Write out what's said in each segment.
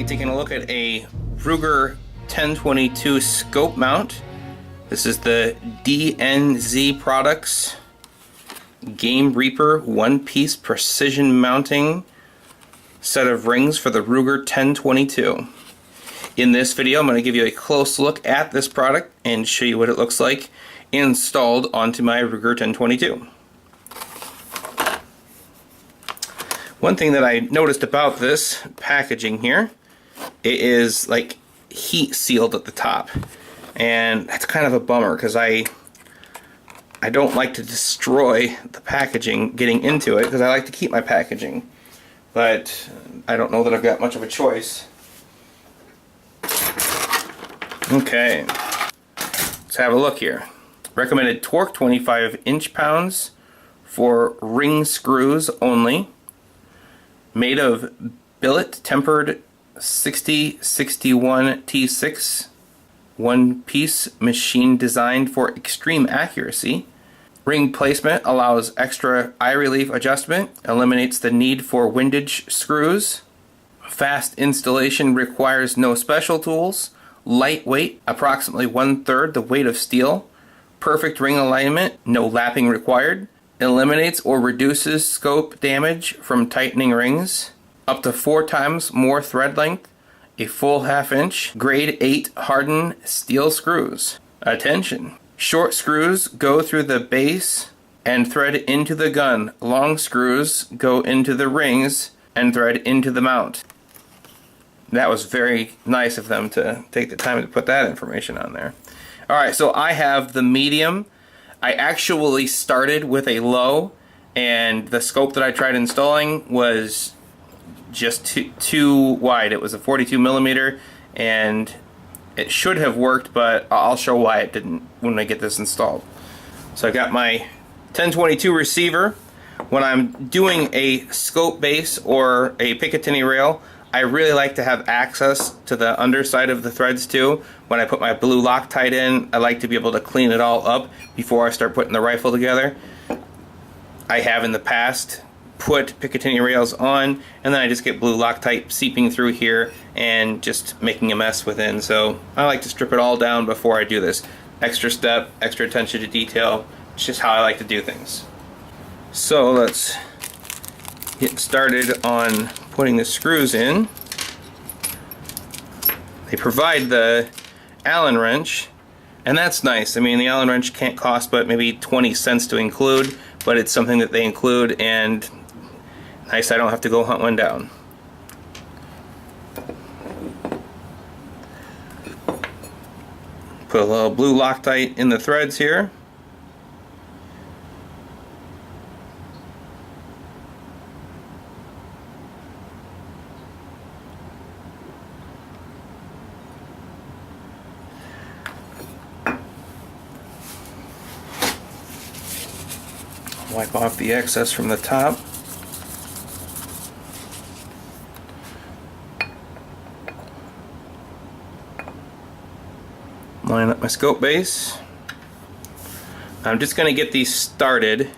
Okay, taking a look at a Ruger 1022 scope mount. This is the DNZ Products Game Reaper one-piece precision mounting set of rings for the Ruger 1022. In this video, I'm going to give you a close look at this product and show you what it looks like installed onto my Ruger 1022. One thing that I noticed about this packaging here, it is like heat sealed at the top, and that's kind of a bummer because I don't like to destroy the packaging getting into it because I like to keep my packaging, but I don't know that I've got much of a choice. Okay, let's have a look here. Recommended torque 25 inch-pounds for ring screws only. Made of billet tempered 6061 T6, one piece machine designed for extreme accuracy. Ring placement allows extra eye relief adjustment, eliminates the need for windage screws. Fast installation requires no special tools. Lightweight, approximately 1/3 the weight of steel. Perfect ring alignment, no lapping required. Eliminates or reduces scope damage from tightening rings. Up to 4 times more thread length. A full 1/2 inch. Grade 8 hardened steel screws. Attention! Short screws go through the base and thread into the gun. Long screws go into the rings and thread into the mount. That was very nice of them to take the time to put that information on there. Alright, so I have the medium. I actually started with a low, and the scope that I tried installing was just too wide. It was a 42 millimeter, and it should have worked, but I'll show why it didn't when I get this installed. So I got my 1022 receiver. When I'm doing a scope base or a Picatinny rail, I really like to have access to the underside of the threads too. When I put my blue Loctite in, I like to be able to clean it all up before I start putting the rifle together. I have in the past put Picatinny rails on, and then I just get blue Loctite seeping through here and just making a mess within. So I like to strip it all down before I do this. Extra step, extra attention to detail. It's just how I like to do things. So let's get started on putting the screws in. They provide the Allen wrench, and that's nice. I mean, the Allen wrench can't cost but maybe 20 cents to include, but it's something that they include, and nice I don't have to go hunt one down. Put a little blue Loctite in the threads here. Wipe off the excess from the top. Line up my scope base. I'm just going to get these started.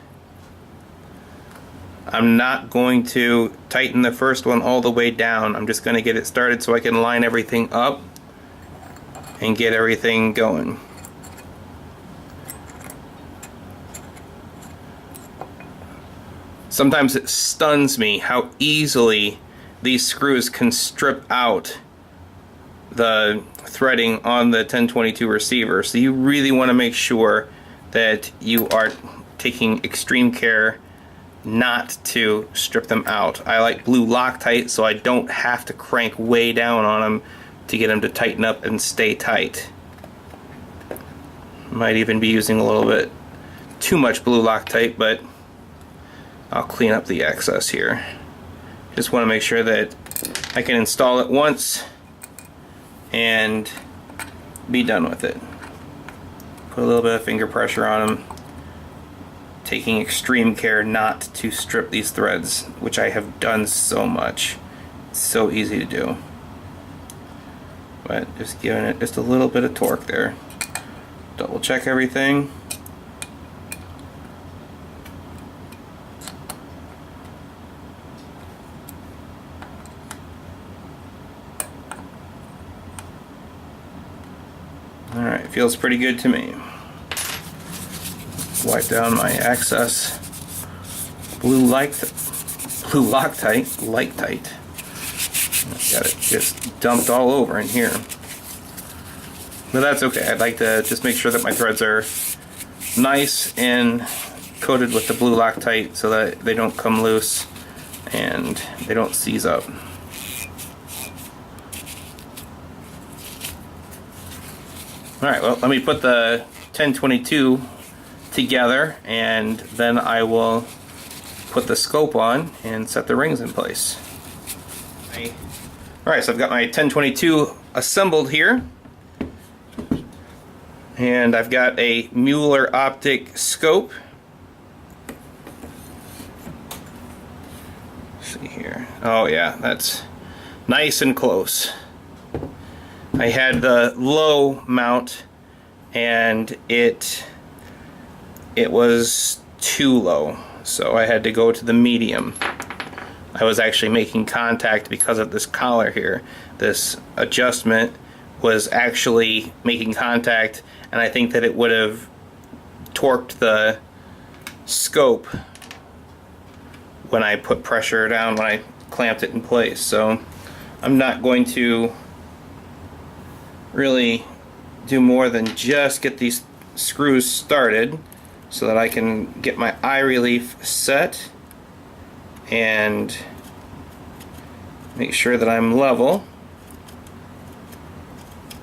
I'm not going to tighten the first one all the way down. I'm just going to get it started so I can line everything up and get everything going. Sometimes it stuns me how easily these screws can strip out the threading on the 1022 receiver. So you really want to make sure that you are taking extreme care not to strip them out. I like blue Loctite so I don't have to crank way down on them to get them to tighten up and stay tight. Might even be using a little bit too much blue Loctite, but I'll clean up the excess here. Just want to make sure that I can install it once and be done with it. Put a little bit of finger pressure on them, taking extreme care not to strip these threads, which I have done so much. It's so easy to do. But just giving it just a little bit of torque there. Double check everything. Alright, feels pretty good to me. Wipe down my excess blue Loctite. Got it just dumped all over in here. But that's okay. I'd like to just make sure that my threads are nice and coated with the blue Loctite so that they don't come loose and they don't seize up. Alright, well, let me put the 1022 together and then I will put the scope on and set the rings in place. Alright, so I've got my 1022 assembled here, and I've got a Mueller optic scope. Let's see here. Oh yeah, that's nice and close. I had the low mount and it was too low, so I had to go to the medium. I was actually making contact because of this collar here. This adjustment was actually making contact, and I think that it would have torqued the scope when I put pressure down, when I clamped it in place. So I'm not going to really do more than just get these screws started so that I can get my eye relief set and make sure that I'm level.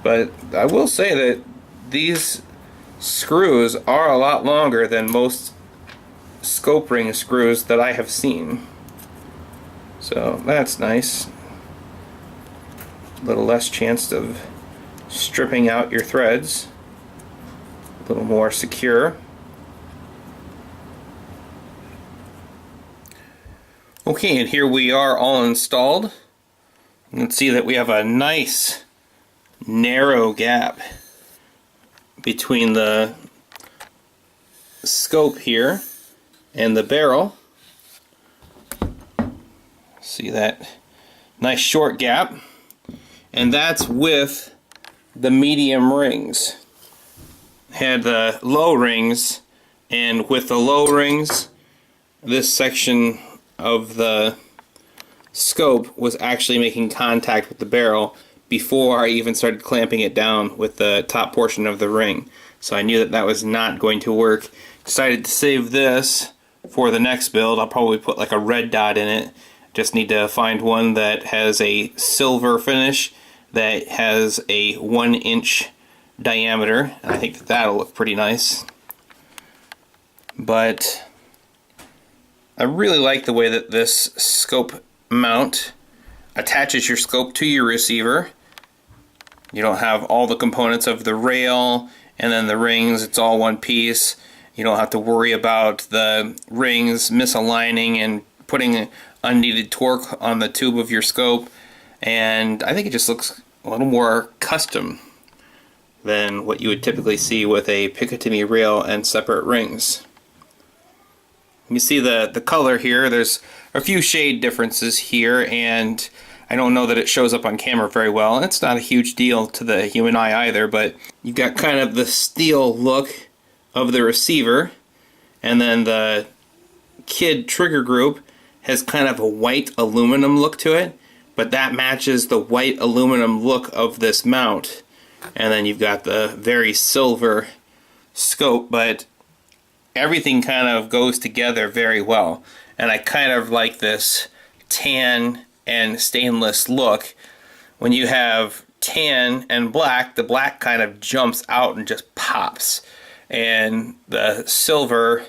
But I will say that these screws are a lot longer than most scope ring screws that I have seen, so that's nice. A little less chance of stripping out your threads, a little more secure. Okay, and here we are all installed. You can see that we have a nice narrow gap between the scope here and the barrel. See that nice short gap, and that's with the medium rings. Had the low rings, and with the low rings, this section of the scope was actually making contact with the barrel before I even started clamping it down with the top portion of the ring. So I knew that that was not going to work. Decided to save this for the next build. I'll probably put like a red dot in it. Just need to find one that has a silver finish that has a 1-inch diameter. I think that that'll look pretty nice. But I really like the way that this scope mount attaches your scope to your receiver. You don't have all the components of the rail and then the rings, it's all one piece. You don't have to worry about the rings misaligning and putting unneeded torque on the tube of your scope. And I think it just looks a little more custom than what you would typically see with a Picatinny rail and separate rings. You see the color here. There's a few shade differences here, and I don't know that it shows up on camera very well. And it's not a huge deal to the human eye either, but you've got kind of the steel look of the receiver, and then the kid trigger group has kind of a white aluminum look to it, but that matches the white aluminum look of this mount. And then you've got the very silver scope, but everything kind of goes together very well. And I kind of like this tan and stainless look. When you have tan and black, the black kind of jumps out and just pops. And the silver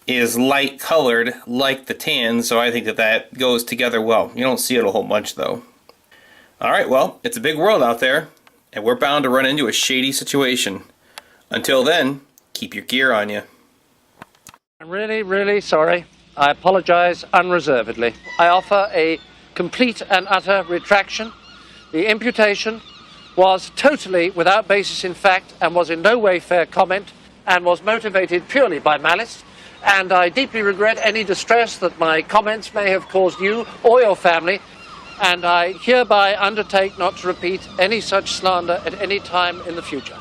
is light colored like the tan, so I think that that goes together well. You don't see it a whole bunch though. Alright, well, it's a big world out there, and we're bound to run into a shady situation. Until then, keep your gear on you. I'm really, really sorry. I apologize unreservedly. I offer a complete and utter retraction. The imputation was totally without basis in fact and was in no way fair comment and was motivated purely by malice. And I deeply regret any distress that my comments may have caused you or your family. And I hereby undertake not to repeat any such slander at any time in the future.